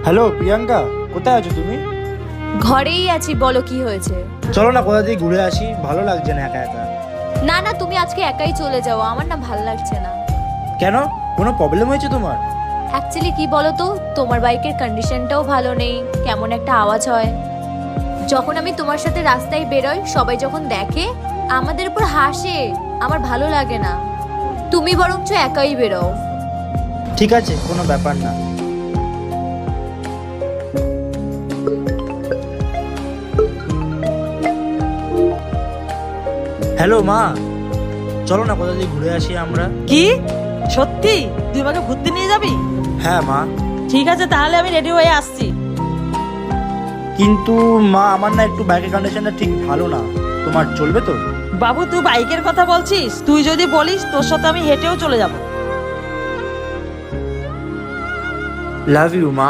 Hello Priyanka, কোথায় আছো তুমি? ঘরেই আছি, বলো কি হয়েছে? চলো না কোথা দিয়ে ঘুরে আসি, ভালো লাগছে না একা একা। না না, তুমি আজকে একাই চলে যাও, আমার না ভাল লাগছে না। কেন, কোনো প্রবলেম হয়েছে তোমার? অ্যাকচুয়ালি কি বলো তো, তোমার বাইকের কন্ডিশনটাও ভালো নেই, কেমন একটা আওয়াজ হয়। যখন আমি তোমার সাথে রাস্তায় বেরোই, সবাই যখন দেখে আমাদের উপর হাসে, আমার ভালো লাগে না। তুমি বরঞ্চ একাই বেরোও। ঠিক আছে, কোনো ব্যাপার না। হ্যালো মা, চলো না কোথা দিয়ে ঘুরে আসি আমরা। কি সত্যি তুই আমাকে ঘুরতে নিয়ে যাবি? হ্যাঁ মা। ঠিক আছে, তাহলে আমি রেডি হয়ে আসছি। কিন্তু মা, আমার না একটু বাইকের কন্ডিশনটা ঠিক ভালো না, তোমার চলবে তো? বাবু, তুই বাইকের কথা বলছিস? তুই যদি বলিস তোর সাথে আমি হেঁটেও চলে যাব। লাভ ইউ মা।